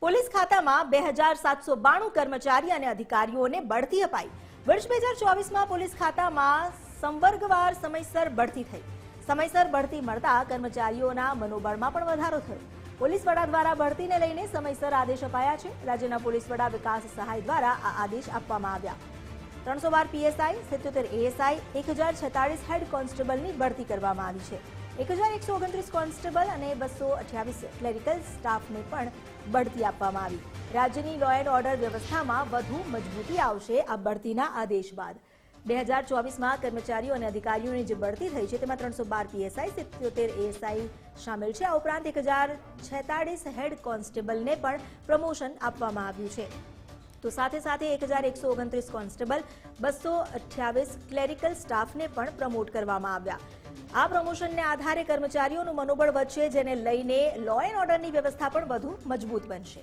Police ખાતામાં 2792 કર્મચારી અને અધિકારીઓને બઢતી અપાઈ। વર્ષ 2024માં પોલીસ ખાતામાં સંવર્ગવાર સમયસર બઢતી થઈ। સમયસર બઢતી મળતા કર્મચારીઓના મનોબળમાં પણ વધારો થયો। પોલીસ વડા દ્વારા બઢતીને લઈને સમયસર આદેશ અપાયા છે। રાજ્યના પોલીસ વડા વિકાસ સહાય દ્વારા આ આદેશ આપવામાં આવ્યા। 312 પીએસઆઈ, 77 એએસઆઈ, 1046 હેડ કોન્સ્ટેબલની બઢતી કરવામાં આવી છે। 1129 કોન્સ્ટેબલ અને 228 ક્લેરિકલ સ્ટાફને પણ બઢતી આપવામાં આવી। રાજ્યની લો એન્ડ ઓર્ડર વ્યવસ્થામાં વધુ મજબૂતી આવશે આ બઢતીના આદેશ બાદ। 2024માં કર્મચારીઓ અને અધિકારીઓની જે બઢતી થઈ છે તેમાં 312 પીએસઆઈ, 77 એએસઆઈ શામેલ છે। આ ઉપરાંત 1046 હેડ કોન્સ્ટેબલને પણ પ્રમોશન આપવામાં આવ્યું છે। તો સાથે સાથે 1129 કોન્સ્ટેબલ, 228 ક્લેરિકલ સ્ટાફને પણ પ્રમોટ કરવામાં આવ્યા। આ પ્રમોશનને આધારે કર્મચારીઓનું મનોબળ વધશે, જેને લઈને લો એન્ડ ઓર્ડરની વ્યવસ્થા પણ વધુ મજબૂત બનશે।